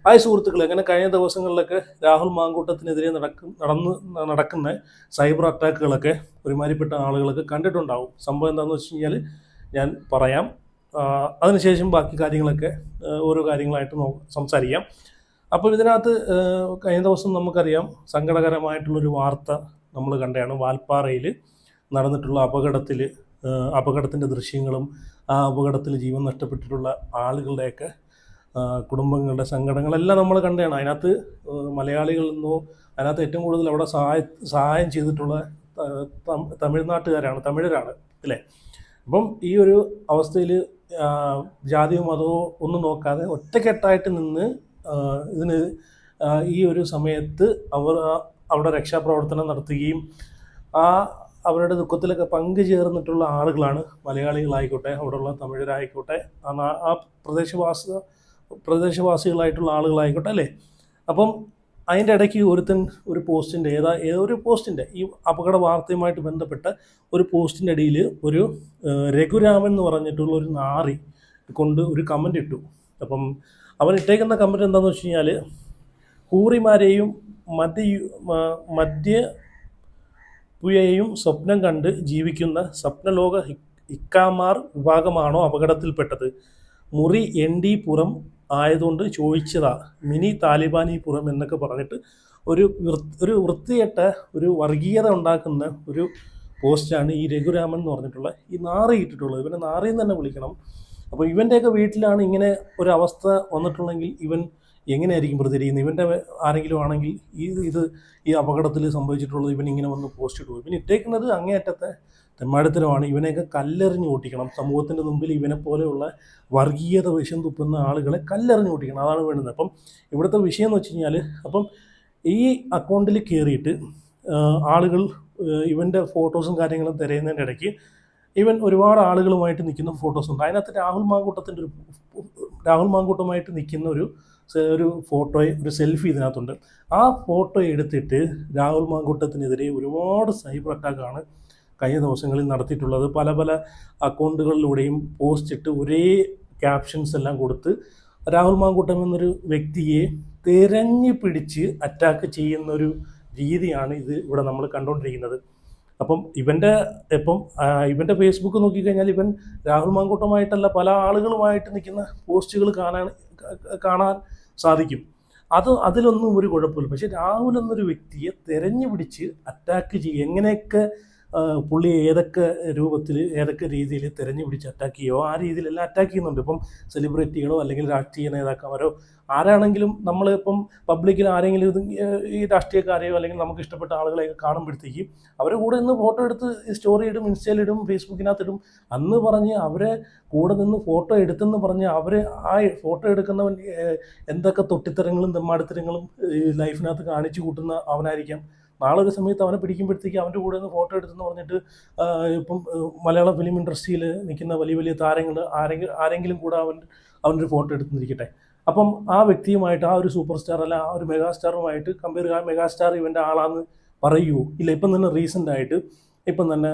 Hi സുഹൃത്തുക്കളെ, അങ്ങനെ കഴിഞ്ഞ ദിവസങ്ങളിലൊക്കെ രാഹുൽ മാങ്കൂട്ടത്തിനെതിരെ നടക്കുന്ന സൈബർ അറ്റാക്കുകളൊക്കെ ഒരുമാതിരിപ്പെട്ട ആളുകളൊക്കെ കണ്ടിട്ടുണ്ടാവും. സംഭവം എന്താണെന്ന് വെച്ച് കഴിഞ്ഞാൽ ഞാൻ പറയാം. അതിനുശേഷം ബാക്കി കാര്യങ്ങളൊക്കെ ഓരോ കാര്യങ്ങളായിട്ട് സംസാരിക്കാം. അപ്പോൾ ഇതിനകത്ത് കഴിഞ്ഞ ദിവസം നമുക്കറിയാം, സങ്കടകരമായിട്ടുള്ളൊരു വാർത്ത നമ്മൾ കണ്ടതാണ്. വാൽപ്പാറയിൽ നടന്നിട്ടുള്ള അപകടത്തിൻ്റെ ദൃശ്യങ്ങളും ആ അപകടത്തിൽ ജീവൻ നഷ്ടപ്പെട്ടിട്ടുള്ള ആളുകളുടെയൊക്കെ കുടുംബങ്ങളുടെ സങ്കടങ്ങളെല്ലാം നമ്മൾ കണ്ടതാണ്. അതിനകത്ത് മലയാളികളിൽ നിന്നോ അതിനകത്ത് ഏറ്റവും കൂടുതൽ അവിടെ സഹായം ചെയ്തിട്ടുള്ള തമിഴരാണ് അല്ലേ. അപ്പം ഈ ഒരു അവസ്ഥയിൽ ജാതിയോ മതമോ ഒന്നും നോക്കാതെ ഒറ്റക്കെട്ടായിട്ട് നിന്ന് ഇതിന് ഈ ഒരു സമയത്ത് അവിടെ രക്ഷാപ്രവർത്തനം നടത്തുകയും അവരുടെ ദുഃഖത്തിലൊക്കെ പങ്കുചേർന്നിട്ടുള്ള ആളുകളാണ് മലയാളികളായിക്കോട്ടെ, അവിടെയുള്ള തമിഴരായിക്കോട്ടെ, ആ പ്രദേശവാസികളായിട്ടുള്ള ആളുകളായിക്കോട്ടെ അല്ലേ. അപ്പം അതിൻ്റെ ഇടയ്ക്ക് ഒരു പോസ്റ്റിൻ്റെ ഈ അപകട വാർത്തയുമായിട്ട് ബന്ധപ്പെട്ട ഒരു പോസ്റ്റിൻ്റെ ഇടയിൽ ഒരു രഘുരാമൻ എന്ന് പറഞ്ഞിട്ടുള്ള ഒരു നാറി കൊണ്ട് ഒരു കമൻ്റ് ഇട്ടു. അപ്പം അവൻ ഇട്ടേക്കുന്ന കമൻ്റ് എന്താണെന്ന് വെച്ച് കഴിഞ്ഞാൽ, ഹൂറിമാരെയും മദ്യപുഴയെയും സ്വപ്നം കണ്ട് ജീവിക്കുന്ന സ്വപ്നലോക ഇക്കാമാർ വിഭാഗമാണോ അപകടത്തിൽപ്പെട്ടത്? മുറി ND പുറം ആയതുകൊണ്ട് ചോദിച്ചതാ, മിനി താലിബാനി പുറം എന്നൊക്കെ പറഞ്ഞിട്ട് ഒരു വൃത്തികെട്ട ഒരു വർഗീയത ഉണ്ടാക്കുന്ന ഒരു പോസ്റ്റാണ് ഈ രഘുരാമൻ എന്ന് പറഞ്ഞിട്ടുള്ള ഈ നാറി ഇട്ടിട്ടുള്ളത്. ഇവനെ നാറിയെന്ന് തന്നെ വിളിക്കണം. അപ്പോൾ ഇവൻ്റെയൊക്കെ വീട്ടിലാണ് ഇങ്ങനെ ഒരു അവസ്ഥ വന്നിട്ടുണ്ടെങ്കിൽ ഇവൻ എങ്ങനെയായിരിക്കും പ്രതികരിക്കുന്നത്? ഇവൻ്റെ ആരെങ്കിലും ആണെങ്കിൽ ഈ അപകടത്തിൽ സംഭവിച്ചിട്ടുള്ളത് ഇവൻ ഇങ്ങനെ വന്ന് പോസ്റ്റ് ഇട്ടു. ഇവൻ ഇട്ടേക്കുന്നത് അങ്ങേയറ്റത്തെ തെമ്മാടിത്തരമാണ്. ഇവനെയൊക്കെ കല്ലെറിഞ്ഞ് ഓട്ടിക്കണം. സമൂഹത്തിൻ്റെ മുമ്പിൽ ഇവനെ പോലെയുള്ള വർഗീയത വിഷം തുപ്പുന്ന ആളുകളെ കല്ലെറിഞ്ഞ് ഓട്ടിക്കണം. അതാണ് വേണ്ടുന്നത്. അപ്പം ഇവിടുത്തെ വിഷയം എന്ന് വെച്ച് കഴിഞ്ഞാൽ, അപ്പം ഈ അക്കൗണ്ടിൽ കയറിയിട്ട് ആളുകൾ ഇവൻ്റെ ഫോട്ടോസും കാര്യങ്ങളും തിരയുന്നതിൻ്റെ ഇടയ്ക്ക് ഇവൻ ഒരുപാട് ആളുകളുമായിട്ട് നിൽക്കുന്ന ഫോട്ടോസുണ്ട്. അതിനകത്ത് രാഹുൽ മാങ്കൂട്ടമായിട്ട് നിൽക്കുന്ന ഒരു സെൽഫി ഇതിനകത്തുണ്ട്. ആ ഫോട്ടോ എടുത്തിട്ട് രാഹുൽ മാങ്കൂട്ടത്തിനെതിരെ ഒരുപാട് സൈബർ അറ്റാക്കാണ് കഴിഞ്ഞ ദിവസങ്ങളിൽ നടത്തിയിട്ടുള്ളത്. പല അക്കൗണ്ടുകളിലൂടെയും പോസ്റ്റ് ഇട്ട് ഒരേ ക്യാപ്ഷൻസ് എല്ലാം കൊടുത്ത് രാഹുൽ മാങ്കൂട്ടം എന്നൊരു വ്യക്തിയെ തിരഞ്ഞു പിടിച്ച് അറ്റാക്ക് ചെയ്യുന്നൊരു രീതിയാണ് ഇവിടെ നമ്മൾ കണ്ടുകൊണ്ടിരിക്കുന്നത്. അപ്പം ഇവൻ്റെ ഫേസ്ബുക്ക് നോക്കിക്കഴിഞ്ഞാൽ ഇവൻ രാഹുൽ മാങ്കൂട്ടമായിട്ടല്ല പല ആളുകളുമായിട്ട് നിൽക്കുന്ന പോസ്റ്റുകൾ കാണാൻ സാധിക്കും. അതിലൊന്നും ഒരു കുഴപ്പമില്ല. പക്ഷെ രാഹുൽ എന്നൊരു വ്യക്തിയെ തിരഞ്ഞു പിടിച്ച് അറ്റാക്ക് ചെയ്യുക, എങ്ങനെയൊക്കെ പുള്ളി ഏതൊക്കെ രൂപത്തിൽ ഏതൊക്കെ രീതിയിൽ തിരഞ്ഞു പിടിച്ച് അറ്റാക്ക് ചെയ്യുമോ ആ രീതിയിലെല്ലാം അറ്റാക്ക് ചെയ്യുന്നുണ്ട്. ഇപ്പം സെലിബ്രിറ്റികളോ അല്ലെങ്കിൽ രാഷ്ട്രീയ നേതാക്കന്മാരോ ആരാണെങ്കിലും നമ്മളിപ്പം പബ്ലിക്കിൽ ആരെങ്കിലും ഈ രാഷ്ട്രീയക്കാരെയോ അല്ലെങ്കിൽ നമുക്ക് ഇഷ്ടപ്പെട്ട ആളുകളെയൊക്കെ കാണുമ്പോഴത്തേക്ക് അവരെ കൂടെ നിന്ന് ഫോട്ടോ എടുത്ത് സ്റ്റോറി ഇടും, ഇൻസ്റ്റയിലിടും, ഫേസ്ബുക്കിനകത്തിടും. അന്ന് പറഞ്ഞ് അവരെ കൂടെ നിന്ന് ഫോട്ടോ എടുത്തെന്ന് പറഞ്ഞ് ആ ഫോട്ടോ എടുക്കുന്നവൻ എന്തൊക്കെ തൊട്ടിത്തരങ്ങളും തെമ്മാടിത്തരങ്ങളും ലൈഫിനകത്ത് കാണിച്ചു കൂട്ടുന്ന അവനായിരിക്കാം. നാളെ ഒരു സമയത്ത് അവനെ പിടിക്കുമ്പോഴത്തേക്ക് അവൻ്റെ കൂടെ നിന്ന് ഫോട്ടോ എടുത്തെന്ന് പറഞ്ഞിട്ട് ഇപ്പം മലയാള ഫിലിം ഇൻഡസ്ട്രിയിൽ നിൽക്കുന്ന വലിയ താരങ്ങൾ ആരെങ്കിലും കൂടെ അവനൊരു ഫോട്ടോ എടുത്തിരിക്കട്ടെ. അപ്പം ആ വ്യക്തിയുമായിട്ട് ആ ഒരു സൂപ്പർ സ്റ്റാർ അല്ല ആ ഒരു മെഗാസ്റ്റാറുമായിട്ട് കമ്പയർ ചെയ്യുക. മെഗാസ്റ്റാർ ഇവൻ്റെ ആളാന്ന് പറയുമോ? ഇല്ല. ഇപ്പം തന്നെ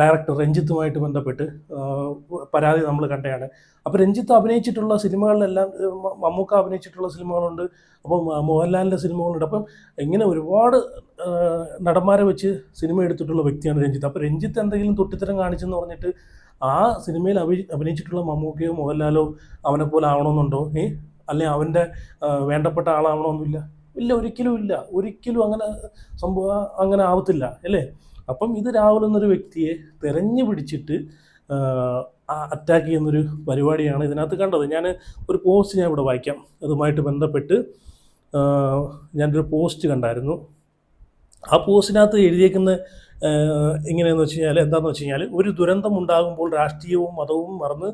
ഡയറക്ടർ രഞ്ജിത്തുമായിട്ട് ബന്ധപ്പെട്ട് പരാതി നമ്മൾ കണ്ടതാണ്. അപ്പോൾ രഞ്ജിത്ത് അഭിനയിച്ചിട്ടുള്ള സിനിമകളിലെല്ലാം മമ്മൂക്ക അഭിനയിച്ചിട്ടുള്ള സിനിമകളുണ്ട്, അപ്പം മോഹൻലാലിൻ്റെ സിനിമകളുണ്ട്. അപ്പം ഇങ്ങനെ ഒരുപാട് നടന്മാരെ വെച്ച് സിനിമ എടുത്തിട്ടുള്ള വ്യക്തിയാണ് രഞ്ജിത്ത്. അപ്പോൾ രഞ്ജിത്ത് എന്തെങ്കിലും തൊട്ടിത്തരം കാണിച്ചെന്ന് പറഞ്ഞിട്ട് ആ സിനിമയിൽ അഭിനയിച്ചിട്ടുള്ള മമ്മൂക്കയോ മോഹൻലാലോ അവനെ പോലെ ആവണമെന്നുണ്ടോ? അല്ലെങ്കിൽ അവൻ്റെ വേണ്ടപ്പെട്ട ആളാവണമെന്നില്ല. ഇല്ല, ഒരിക്കലും അങ്ങനെ സംഭവം അങ്ങനെ ആവത്തില്ല അല്ലേ. അപ്പം ഇത് രാഹുൽ എന്നൊരു വ്യക്തിയെ തിരഞ്ഞു പിടിച്ചിട്ട് അറ്റാക്ക് ചെയ്യുന്നൊരു പരിപാടിയാണ് ഇതിനകത്ത് കണ്ടത്. ഞാൻ ഒരു പോസ്റ്റ് ഇവിടെ വായിക്കാം. അതുമായിട്ട് ബന്ധപ്പെട്ട് ഞാനൊരു പോസ്റ്റ് കണ്ടായിരുന്നു. ആ പോസ്റ്റിനകത്ത് എഴുതിയേക്കുന്ന എന്താണെന്ന് വെച്ച് കഴിഞ്ഞാൽ, ഒരു ദുരന്തം ഉണ്ടാകുമ്പോൾ രാഷ്ട്രീയവും മതവും മറന്ന്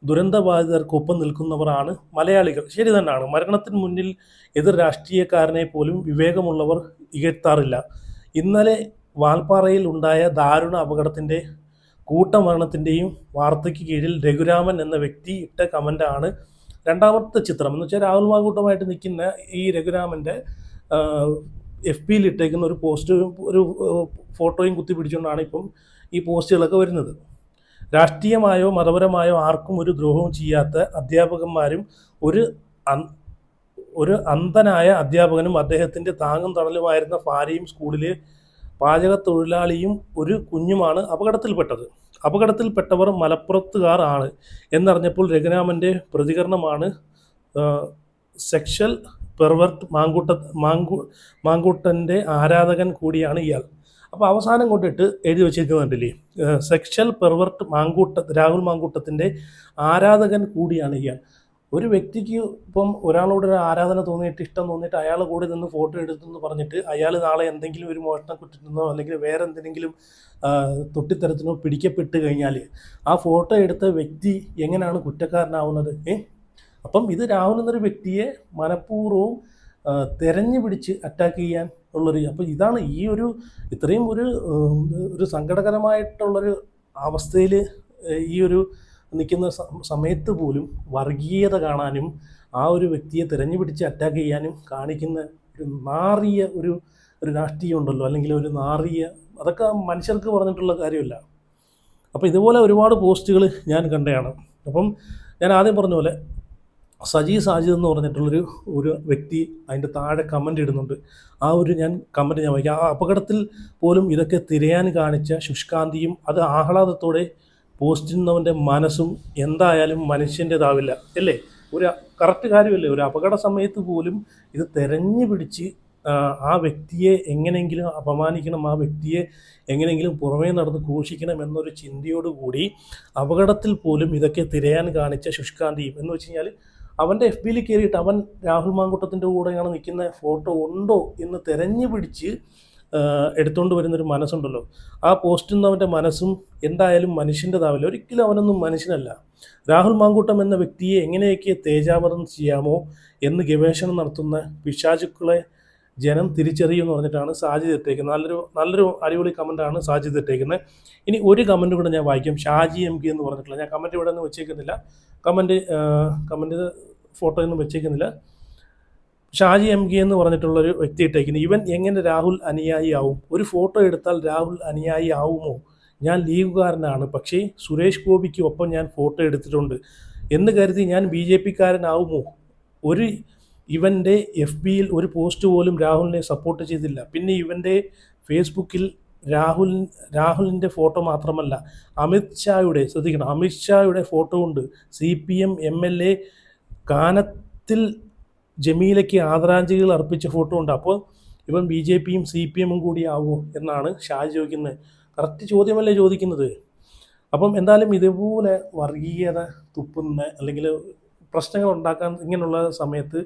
ദുരന്തബാധിതർക്കൊപ്പം നിൽക്കുന്നവരാണ് മലയാളികൾ. ശരി തന്നെയാണ്. മരണത്തിന് മുന്നിൽ എതിർ രാഷ്ട്രീയക്കാരനെ പോലും വിവേകമുള്ളവർ ഇകഴ്ത്താറില്ല. ഇന്നലെ വാൽപ്പാറയിൽ ഉണ്ടായ ദാരുണ അപകടത്തിൻ്റെ കൂട്ടമരണത്തിൻ്റെയും വാർത്തയ്ക്ക് കീഴിൽ രഘുരാമൻ എന്ന വ്യക്തി ഇട്ട കമൻ്റാണ് രണ്ടാമത്തെ ചിത്രം. എന്ന് വെച്ചാൽ രാഹുൽ മാങ്കൂട്ടമായിട്ട് നിൽക്കുന്ന ഈ രഘുരാമൻ്റെ FBയിൽ ഇട്ടേക്കുന്ന ഒരു ഫോട്ടോയും കുത്തി പിടിച്ചുകൊണ്ടാണ് ഇപ്പം ഈ പോസ്റ്റുകളൊക്കെ വരുന്നത്. രാഷ്ട്രീയമായോ മതപരമായോ ആർക്കും ഒരു ദ്രോഹവും ചെയ്യാത്ത അധ്യാപകന്മാരും ഒരു അന്ധനായ അധ്യാപകനും അദ്ദേഹത്തിൻ്റെ താങ്ങും തണലുമായിരുന്ന ഭാര്യയും സ്കൂളിലെ പാചക തൊഴിലാളിയും ഒരു കുഞ്ഞുമാണ് അപകടത്തിൽപ്പെട്ടത്. അപകടത്തിൽപ്പെട്ടവർ മലപ്പുറത്തുകാർ ആണ് എന്നറിഞ്ഞപ്പോൾ രഘുരാമൻ്റെ പ്രതികരണമാണ് സെക്ഷൽ പെർവർട്ട് മാങ്കൂട്ടൻ്റെ ആരാധകൻ കൂടിയാണ് ഇയാൾ. അപ്പോൾ അവസാനം കൊണ്ടിട്ട് എഴുതി വച്ചിരിക്കുന്നുണ്ടല്ലേ, സെക്ഷൽ പെർവർട്ട് രാഹുൽ മാങ്കൂട്ടത്തിൻ്റെ ആരാധകൻ കൂടിയാണ് ഇയാൾ. ഒരു വ്യക്തിക്ക് ഇപ്പം ഒരാളോട് ഒരു ആരാധന തോന്നിയിട്ട് ഇഷ്ടം തോന്നിയിട്ട് അയാളെ കൂടെ നിന്ന് ഫോട്ടോ എടുത്തെന്ന് പറഞ്ഞിട്ട് അയാൾ നാളെ എന്തെങ്കിലും ഒരു മോഷണ കുറ്റത്തിനോ അല്ലെങ്കിൽ വേറെ എന്തെങ്കിലും തൊട്ടിത്തരത്തിനോ പിടിക്കപ്പെട്ട് കഴിഞ്ഞാൽ ആ ഫോട്ടോ എടുത്ത വ്യക്തി എങ്ങനെയാണ് കുറ്റക്കാരനാവുന്നത്? അപ്പം ഇത് രാഹുൽ എന്നൊരു വ്യക്തിയെ മനഃപൂർവ്വം തെരഞ്ഞു പിടിച്ച് അറ്റാക്ക് ചെയ്യാൻ ഉള്ളൊരു, അപ്പോൾ ഇതാണ് ഈ ഒരു ഇത്രയും ഒരു സങ്കടകരമായിട്ടുള്ളൊരു അവസ്ഥയിൽ ഈ ഒരു നിൽക്കുന്ന സമയത്ത് പോലും വർഗീയത കാണാനും ആ ഒരു വ്യക്തിയെ തിരഞ്ഞു പിടിച്ച് അറ്റാക്ക് ചെയ്യാനും കാണിക്കുന്ന ഒരു നാറിയ ഒരു രാഷ്ട്രീയം ഉണ്ടല്ലോ, അല്ലെങ്കിൽ ഒരു നാറിയ, അതൊക്കെ മനുഷ്യർക്ക് പറഞ്ഞിട്ടുള്ള കാര്യമല്ല. അപ്പോൾ ഇതുപോലെ ഒരുപാട് പോസ്റ്റുകൾ ഞാൻ കണ്ടതാണ്. അപ്പം ഞാൻ ആദ്യം പറഞ്ഞ പോലെ സാജിദ് എന്ന് പറഞ്ഞിട്ടുള്ളൊരു വ്യക്തി അതിൻ്റെ താഴെ കമൻ്റ് ഇടുന്നുണ്ട്. ഞാൻ കമൻറ്റ് ഞാൻ വായിക്കാം. ആ അപകടത്തിൽ പോലും ഇതൊക്കെ തിരയാൻ കാണിച്ച ശുഷ്കാന്തിയും അത് ആഹ്ലാദത്തോടെ പോസ്റ്റ് ചെയ്യുന്നവൻ്റെ മനസ്സും എന്തായാലും മനുഷ്യൻ്റെതാവില്ല അല്ലേ? ഒരു കറക്റ്റ് കാര്യമല്ലേ? ഒരു അപകട സമയത്ത് പോലും ഇത് തെരഞ്ഞു പിടിച്ച് ആ വ്യക്തിയെ എങ്ങനെയെങ്കിലും അപമാനിക്കണം, ആ വ്യക്തിയെ എങ്ങനെയെങ്കിലും പുറമേ നടന്ന് ഘോഷിക്കണം എന്നൊരു ചിന്തയോടുകൂടി അപകടത്തിൽ പോലും ഇതൊക്കെ തിരയാൻ കാണിച്ച ശുഷ്കാന്തിയും എന്ന് വെച്ച് കഴിഞ്ഞാൽ അവൻ്റെ FBയിൽ കയറിയിട്ട് അവൻ രാഹുൽ മാങ്കൂട്ടത്തിൻ്റെ കൂടെയാണ് നിൽക്കുന്ന ഫോട്ടോ ഉണ്ടോ എന്ന് തെരഞ്ഞു പിടിച്ച് എടുത്തുകൊണ്ട് വരുന്നൊരു മനസ്സുണ്ടല്ലോ, ആ പോസ്റ്റ് ചെയ്യുന്നവൻ്റെ മനസ്സും എന്തായാലും മനുഷ്യൻ്റെതാവില്ല. ഒരിക്കലും അവനൊന്നും മനുഷ്യനല്ല. രാഹുൽ മാങ്കൂട്ടം എന്ന വ്യക്തിയെ എങ്ങനെയൊക്കെ തേജാവധം ചെയ്യാമോ എന്ന് ഗവേഷണം നടത്തുന്ന പിശാചുക്കളെ ജനം തിരിച്ചറിയുമെന്ന് പറഞ്ഞിട്ടാണ് സാജിദ് ഇട്ടേക്കുന്നത്. നല്ലൊരു അടിപൊളി കമൻറ്റാണ് സാജിദ് ഇട്ടേക്കുന്നത്. ഇനി ഒരു കമൻറ്റ് കൂടെ ഞാൻ വായിക്കും. ഷാജി MK എന്ന് പറഞ്ഞിട്ടുള്ള, ഞാൻ കമൻറ്റ് ഇവിടെ ഒന്നും വെച്ചേക്കുന്നില്ല, കമൻറ്റ് ഫോട്ടോ ഒന്നും വെച്ചേക്കുന്നില്ല. ഷാജി MK എന്ന് പറഞ്ഞിട്ടുള്ളൊരു വ്യക്തി ഇട്ടേക്കുന്നത്, ഇവൻ എങ്ങനെ രാഹുൽ അനുയായി ആവും? ഒരു ഫോട്ടോ എടുത്താൽ രാഹുൽ അനുയായി ആവുമോ? ഞാൻ ലീഗുകാരനാണ്, പക്ഷേ സുരേഷ് ഗോപിക്ക് ഒപ്പം ഞാൻ ഫോട്ടോ എടുത്തിട്ടുണ്ട് എന്ന് കരുതി ഞാൻ BJP-കാരനാവുമോ? ഇവൻ്റെ FBയിൽ ഒരു പോസ്റ്റ് പോലും രാഹുലിനെ സപ്പോർട്ട് ചെയ്തില്ല. പിന്നെ ഇവൻ്റെ ഫേസ്ബുക്കിൽ രാഹുലിൻ്റെ ഫോട്ടോ മാത്രമല്ല അമിത്ഷായുടെ ഫോട്ടോ ഉണ്ട്. CPM MLA കാനത്തിൽ ജമീലയ്ക്ക് ആദരാഞ്ജലികൾ അർപ്പിച്ച ഫോട്ടോ ഉണ്ട്. അപ്പോൾ ഇവൻ BJPയും CPMും കൂടി ആവുമോ എന്നാണ് ഷാജി ചോദിക്കുന്നത്. കറക്റ്റ് ചോദ്യമല്ലേ ചോദിക്കുന്നത്? അപ്പം എന്തായാലും ഇതുപോലെ വർഗീയത തുപ്പുന്ന അല്ലെങ്കിൽ പ്രശ്നങ്ങൾ ഉണ്ടാക്കാൻ ഇങ്ങനെയുള്ള സമയത്ത്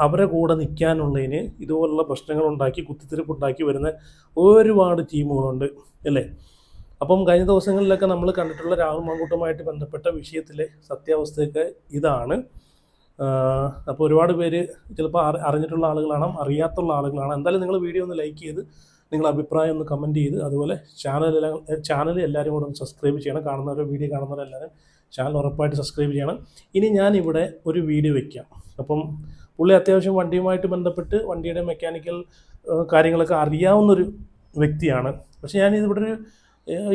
അവരെ കൂടെ നിൽക്കാനുള്ളതിന് ഇതുപോലുള്ള പ്രശ്നങ്ങൾ ഉണ്ടാക്കി കുത്തിത്തിരിപ്പുണ്ടാക്കി വരുന്ന ഒരുപാട് ടീമുകളുണ്ട് അല്ലേ? അപ്പം കഴിഞ്ഞ ദിവസങ്ങളിലൊക്കെ നമ്മൾ കണ്ടിട്ടുള്ള രാഹുൽ മാങ്കൂട്ടവുമായിട്ട് ബന്ധപ്പെട്ട വിഷയത്തിലെ സത്യാവസ്ഥയൊക്കെ ഇതാണ്. അപ്പോൾ ഒരുപാട് പേര് ചിലപ്പോൾ അറിഞ്ഞിട്ടുള്ള ആളുകളാണ്, അറിയാത്തുള്ള ആളുകളാണ്. എന്തായാലും നിങ്ങൾ വീഡിയോ ഒന്ന് ലൈക്ക് ചെയ്ത് നിങ്ങളുടെ അഭിപ്രായം ഒന്ന് കമൻറ്റ് ചെയ്ത് അതുപോലെ ചാനൽ എല്ലാവരും കൂടെ ഒന്ന് സബ്സ്ക്രൈബ് ചെയ്യണം. വീഡിയോ കാണുന്നവരെല്ലാവരും ചാനൽ ഉറപ്പായിട്ട് സബ്സ്ക്രൈബ് ചെയ്യണം. ഇനി ഞാനിവിടെ ഒരു വീഡിയോ വയ്ക്കാം. അപ്പം പുള്ളി അത്യാവശ്യം വണ്ടിയുമായിട്ട് ബന്ധപ്പെട്ട് വണ്ടിയുടെ മെക്കാനിക്കൽ കാര്യങ്ങളൊക്കെ അറിയാവുന്നൊരു വ്യക്തിയാണ്. പക്ഷേ ഞാനിതിവിടെ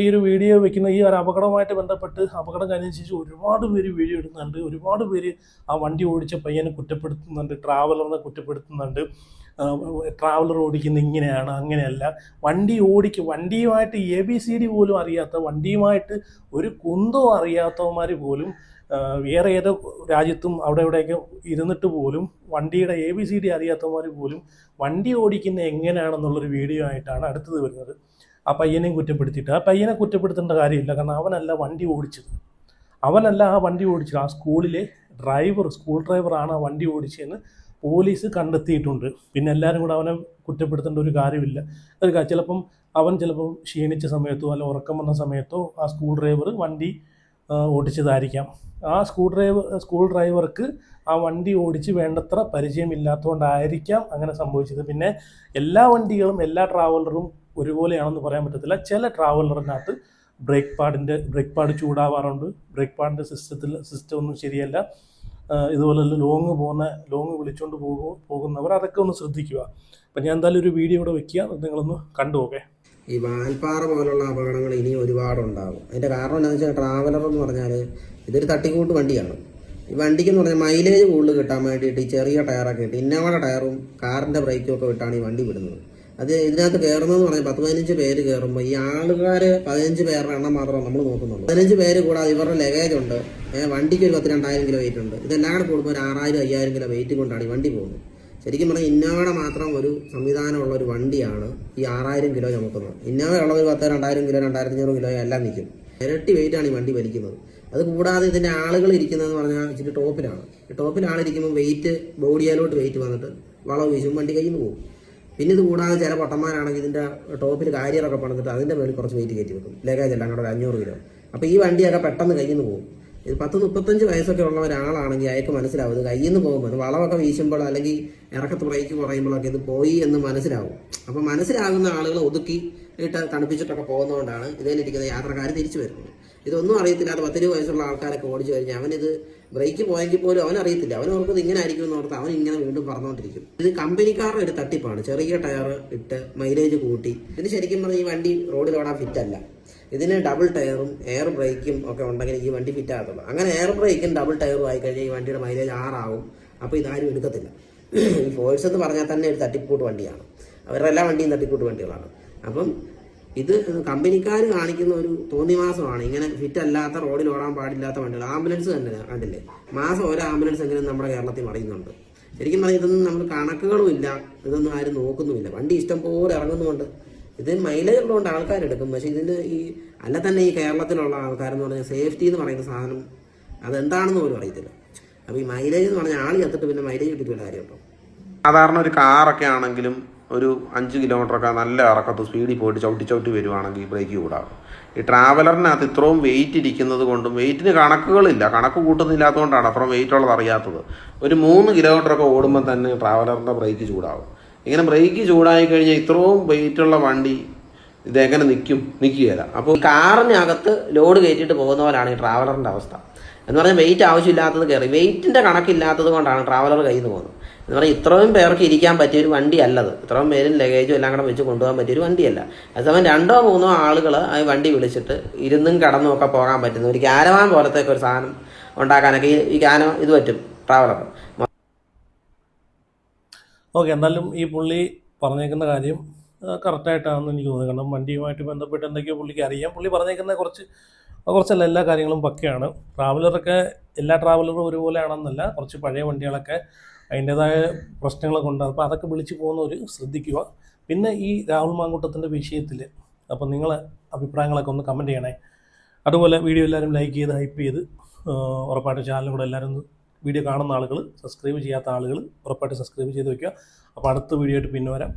ഈ ഒരു വീഡിയോ വെക്കുന്ന ഈ ഒരു അപകടവുമായിട്ട് ബന്ധപ്പെട്ട് അപകടം കഴിഞ്ഞതിന് ശേഷം ഒരുപാട് പേര് വീഡിയോ ഇടുന്നുണ്ട്. ഒരുപാട് പേര് ആ വണ്ടി ഓടിച്ച പയ്യനെ കുറ്റപ്പെടുത്തുന്നുണ്ട്, ട്രാവലറിനെ കുറ്റപ്പെടുത്തുന്നുണ്ട്. ട്രാവലർ ഓടിക്കുന്ന ഇങ്ങനെയാണ്, അങ്ങനെയല്ല. വണ്ടിയുമായിട്ട് ABCD പോലും അറിയാത്ത, വണ്ടിയുമായിട്ട് ഒരു കുന്തവും അറിയാത്തവന്മാർ പോലും വേറെ ഏതോ രാജ്യത്തും ഇവിടെയൊക്കെ ഇരുന്നിട്ട് പോലും വണ്ടിയുടെ ABCD അറിയാത്തവന്മാർ പോലും വണ്ടി ഓടിക്കുന്ന എങ്ങനെയാണെന്നുള്ളൊരു വീഡിയോ ആയിട്ടാണ് അടുത്തത് വരുന്നത്. ആ പയ്യനെയും കുറ്റപ്പെടുത്തിയിട്ട്, ആ പയ്യനെ കുറ്റപ്പെടുത്തേണ്ട കാര്യമില്ല, കാരണം അവനല്ല ആ വണ്ടി ഓടിച്ചത്. ആ സ്കൂളിലെ സ്കൂൾ ഡ്രൈവറാണ് ആ വണ്ടി ഓടിച്ചതെന്ന് പോലീസ് കണ്ടെത്തിയിട്ടുണ്ട്. പിന്നെ എല്ലാവരും കൂടെ അവനെ കുറ്റപ്പെടുത്തേണ്ട ഒരു കാര്യമില്ല. ചിലപ്പം ക്ഷീണിച്ച സമയത്തോ അല്ല ഉറക്കം വന്ന സമയത്തോ ആ സ്കൂൾ ഡ്രൈവർ വണ്ടി ഓടിച്ചതായിരിക്കാം. ആ സ്കൂൾ ഡ്രൈവർക്ക് ആ വണ്ടി ഓടിച്ച് വേണ്ടത്ര പരിചയമില്ലാത്തതുകൊണ്ടായിരിക്കാം അങ്ങനെ സംഭവിച്ചത്. പിന്നെ എല്ലാ വണ്ടികളും എല്ലാ ട്രാവലറും ഒരുപോലെയാണെന്ന് പറയാൻ പറ്റത്തില്ല. ചില ട്രാവലറിനകത്ത് ബ്രേക്ക് പാഡ് ചൂടാവാറുണ്ട്, ബ്രേക്ക് പാഡിൻ്റെ സിസ്റ്റം ഒന്നും ശരിയല്ല. ഇതുപോലെ ലോങ് വിളിച്ചുകൊണ്ട് പോകുന്നവർ അതൊക്കെ ഒന്ന് ശ്രദ്ധിക്കുക. അപ്പം ഞാൻ എന്തായാലും ഒരു വീഡിയോ ഇവിടെ വെക്കുക, നിങ്ങളൊന്ന് കണ്ടു നോക്കേ. ഈ വാൽപ്പാറ പോലുള്ള അപകടങ്ങൾ ഇനിയും ഒരുപാടുണ്ടാകും. അതിൻ്റെ കാരണം എന്താണെന്ന് വെച്ചാൽ ട്രാവലർ എന്ന് പറഞ്ഞാൽ ഇതൊരു തട്ടിക്കൂട്ട് വണ്ടിയാണ്. ഈ വണ്ടിക്ക് എന്ന് പറഞ്ഞാൽ മൈലേജ് കൂടുതൽ കിട്ടാൻ വേണ്ടിയിട്ട് ഈ ചെറിയ ടയറൊക്കെ ഇട്ട് ഇന്നോവയുടെ ടയറും കാറിൻ്റെ ബ്രേക്കും ഒക്കെ വിട്ടാണ് ഈ വണ്ടി വിടുന്നത്. അത് ഇതിനകത്ത് കയറുന്നതെന്ന് പറഞ്ഞാൽ 10-15 പേര് കയറുമ്പോൾ ഈ ആളുകാർ 15 പേരുടെ എണ്ണം മാത്രമേ നമ്മൾ നോക്കുന്നുള്ളൂ. 15 പേര് കൂടാതെ ഇവരുടെ ലഗേജ് ഉണ്ട്, വണ്ടിക്ക് ഒരു 10,000-2000 കിലോ വെയിറ്റ് ഉണ്ട്. ഇതെല്ലാം കൂടെ കൂടുമ്പോൾ ഒരു 6,000-5,000 കിലോ വെയിറ്റ് കൊണ്ടാണ് ഈ വണ്ടി പോകുന്നത്. ശരിക്കും പറഞ്ഞാൽ ഇന്നോവയുടെ മാത്രം ഒരു സംവിധാനമുള്ള ഒരു വണ്ടിയാണ് ഈ 6,000 കിലോ ചുമക്കുന്നത്. ഇന്നോവ ഉള്ളത് 10,000-2,000 കിലോ 2,500 കിലോ എല്ലാം നിൽക്കും. ഇരട്ടി വെയിറ്റാണ് ഈ വണ്ടി വലിക്കുന്നത്. അത് കൂടാതെ ഇതിൻ്റെ ആളുകൾ ഇരിക്കുന്നതെന്ന് പറഞ്ഞാൽ ഇച്ചിരി ടോപ്പിലാണ്. ഈ ടോപ്പിൽ ആളിരിക്കുമ്പോൾ വെയിറ്റ് ബോഡിയിലോട്ട് വെയിറ്റ് വന്നിട്ട് വളവ് വീശും, വണ്ടി കയ്യിൽ നിന്ന് പോകും. പിന്നെ ഇത് കൂടാതെ ചില പൊട്ടന്മാരാണെങ്കിൽ ഇതിൻ്റെ ടോപ്പിൽ കാരിയറൊക്കെ പണിതിട്ട് അതിൻ്റെ മേളിൽ കുറച്ച് വെയിറ്റ് കയറ്റി വെക്കും, ലഗേജ് എല്ലാം കൂടെ 500 കിലോ. അപ്പോൾ ഈ വണ്ടിയൊക്കെ പെട്ടെന്ന് കയ്യിൽ നിന്ന് പോകും. ഇത് 10-35 വയസ്സൊക്കെ ഉള്ള ഒരാളാണെങ്കിൽ അയാൾക്ക് മനസ്സിലാവും ഇത് കയ്യിൽ നിന്ന് പോകുമ്പോൾ ഇത് വളമൊക്കെ വീശുമ്പോൾ അല്ലെങ്കിൽ ഇറക്കത്ത് ബ്രേക്ക് കുറയുമ്പോഴൊക്കെ ഇത് പോയി എന്ന് മനസ്സിലാവും. അപ്പോൾ മനസ്സിലാകുന്ന ആളുകൾ ഒതുക്കി ഇട്ട് തണുപ്പിച്ചിട്ടൊക്കെ പോകുന്നതുകൊണ്ടാണ് ഇതിലിരിക്കുന്ന യാത്രക്കാർ തിരിച്ചു വരുന്നത്. ഇതൊന്നും അറിയത്തില്ലാത്ത 10-20 വയസ്സുള്ള ആൾക്കാരൊക്കെ ഓടിച്ചു കഴിഞ്ഞാൽ അവനിത് ബ്രേക്ക് പോയെങ്കിൽ പോലും അവനറിയത്തില്ല. അവൻ ഓർക്കുന്നത് ഇങ്ങനെ ആയിരിക്കും എന്ന് ഓർത്ത് അവൻ ഇങ്ങനെ വീണ്ടും പറഞ്ഞുകൊണ്ടിരിക്കും. ഇത് കമ്പനിക്കാരുടെ ഒരു തട്ടിപ്പാണ്. ചെറിയ ടയർ ഇട്ട് മൈലേജ് കൂട്ടി. ഇതിന് ശരിക്കും പറഞ്ഞാൽ ഈ വണ്ടി റോഡിൽ ഓടാൻ ഫിറ്റല്ല. ഇതിന് ഡബിൾ ടയറും എയർ ബ്രേക്കും ഒക്കെ ഉണ്ടെങ്കിൽ ഈ വണ്ടി ഫിറ്റ് ആകത്തുള്ളൂ. അങ്ങനെ എയർ ബ്രേക്കും ഡബിൾ ടയറും ആയി കഴിഞ്ഞാൽ ഈ വണ്ടിയുടെ മൈലേജ് 6 ആവും. അപ്പോൾ ഇതാരും എടുക്കത്തില്ല. ഈ ഫോഴ്സ് എന്ന് പറഞ്ഞാൽ തന്നെ ഒരു തട്ടിക്കൂട്ട് വണ്ടിയാണ്. അവരുടെ എല്ലാ വണ്ടിയും തട്ടിക്കൂട്ട് വണ്ടികളാണ്. അപ്പം ഇത് കമ്പനിക്കാർ കാണിക്കുന്ന ഒരു തോന്നിവാസമാണ്. ഇങ്ങനെ ഫിറ്റ് അല്ലാത്ത റോഡിൽ ഓടാൻ പാടില്ലാത്ത വണ്ടികൾ. ആംബുലൻസ് തന്നെ കണ്ടില്ലേ, മാസം ഓരോ ആംബുലൻസ് എങ്കിലും നമ്മുടെ കേരളത്തിൽ മറിയുന്നുണ്ട്. ശരിക്കും പറഞ്ഞാൽ ഇതൊന്നും നമ്മൾ കണക്കുകളും ഇല്ല, ഇതൊന്നും ആരും നോക്കുന്നുമില്ല. വണ്ടി ഇഷ്ടം പോലെ ഇറങ്ങുന്നുമുണ്ട്. ഇത് മൈലേജ് ഉള്ളതുകൊണ്ട് ആൾക്കാരെടുക്കും. പക്ഷേ ഇതിൻ്റെ ഈ അല്ല തന്നെ ഈ കേരളത്തിലുള്ള ആൾക്കാരെന്ന് പറഞ്ഞാൽ സേഫ്റ്റി എന്ന് പറയുന്ന സാധനം അതെന്താണെന്ന് പോലും അറിയത്തില്ല. അപ്പോൾ ഈ മൈലേജ് എന്ന് പറഞ്ഞാൽ ആൾ ചത്തിട്ട് പിന്നെ മൈലേജ് കിട്ടിയിട്ടുള്ള കാര്യമുണ്ടോ? സാധാരണ ഒരു കാറൊക്കെ ആണെങ്കിലും ഒരു 5 കിലോമീറ്ററൊക്കെ നല്ല ഇറക്കത്ത് സ്പീഡിൽ പോയിട്ട് ചവിട്ടി വരുവാണെങ്കിൽ ബ്രേക്ക് കൂടാകും. ഈ ട്രാവലറിനകത്ത് ഇത്രയും വെയിറ്റ് ഇരിക്കുന്നത് കൊണ്ടും വെയിറ്റിന് കണക്കുകളില്ല, കണക്ക് കൂട്ടുന്നില്ലാത്തതുകൊണ്ടാണ് അത്രയും വെയിറ്റ് ഉള്ളത് അറിയാത്തത്. ഒരു 3 കിലോമീറ്ററൊക്കെ ഓടുമ്പോൾ തന്നെ ട്രാവലറിൻ്റെ ബ്രേക്ക് ചൂടാകും. ഇങ്ങനെ ബ്രേക്ക് ചൂടായി കഴിഞ്ഞാൽ ഇത്രയും വെയിറ്റുള്ള വണ്ടി ഇതെങ്ങനെ നിൽക്കുകയില്ല. അപ്പോൾ കാറിനകത്ത് ലോഡ് കയറ്റിയിട്ട് പോകുന്ന പോലാണ് ഈ ട്രാവലറിൻ്റെ അവസ്ഥ. എന്ന് പറഞ്ഞാൽ വെയിറ്റ് ആവശ്യമില്ലാത്തത് കയറി, വെയിറ്റിൻ്റെ കണക്കില്ലാത്തത് കൊണ്ടാണ് ട്രാവലർ കയ്യിൽ നിന്ന് പോകുന്നത്. എന്ന് പറഞ്ഞാൽ ഇത്രയും പേർക്ക് ഇരിക്കാൻ പറ്റിയൊരു വണ്ടി അല്ലത്. ഇത്രയും പേരും ലഗേജും എല്ലാം കൂടെ വെച്ച് കൊണ്ടുപോകാൻ പറ്റിയൊരു വണ്ടിയല്ല. അതേസമയം 2-3 ആളുകൾ ആ വണ്ടി വിളിച്ചിട്ട് ഇരുന്നും കടന്നും ഒക്കെ പോകാൻ പറ്റുന്ന ഒരു ക്യാരവാൻ പോലത്തെ ഒരു സാധനം ഉണ്ടാക്കാനൊക്കെ ഈ ഇത് പറ്റും ട്രാവലർ. ഓക്കെ, എന്നാലും ഈ പുള്ളി പറഞ്ഞേക്കുന്ന കാര്യം കറക്റ്റായിട്ടാണെന്ന് എനിക്ക് തോന്നുന്നത്. കാരണം വണ്ടിയുമായിട്ട് ബന്ധപ്പെട്ട് എന്തൊക്കെയോ പുള്ളിക്ക് അറിയാം. പുള്ളി പറഞ്ഞേക്കുന്ന കുറച്ചല്ല എല്ലാ കാര്യങ്ങളും പക്കയാണ്. ട്രാവലറൊക്കെ എല്ലാ ട്രാവലറും ഒരുപോലെ ആണെന്നല്ല, കുറച്ച് പഴയ വണ്ടികളൊക്കെ അതിൻ്റേതായ പ്രശ്നങ്ങളൊക്കെ ഉണ്ട്. അപ്പോൾ അതൊക്കെ വിളിച്ച് പോകുന്നവർ ശ്രദ്ധിക്കുക. പിന്നെ ഈ രാഹുൽ മാങ്കൂട്ടത്തിൻ്റെ വിഷയത്തിൽ അപ്പോൾ നിങ്ങളെ അഭിപ്രായങ്ങളൊക്കെ ഒന്ന് കമൻറ്റ് ചെയ്യണേ. അതുപോലെ വീഡിയോ എല്ലാവരും ലൈക്ക് ചെയ്ത് ഹൈപ്പ് ചെയ്ത് ഉറപ്പായിട്ട് ചാനലും കൂടെ എല്ലാവരും വീഡിയോ കാണുന്ന ആളുകൾ, സബ്സ്ക്രൈബ് ചെയ്യാത്ത ആളുകൾ ഉറപ്പായിട്ട് സബ്സ്ക്രൈബ് ചെയ്ത് വയ്ക്കുക. അപ്പോൾ അടുത്ത വീഡിയോ ആയിട്ട് പിന്നെ വരാം.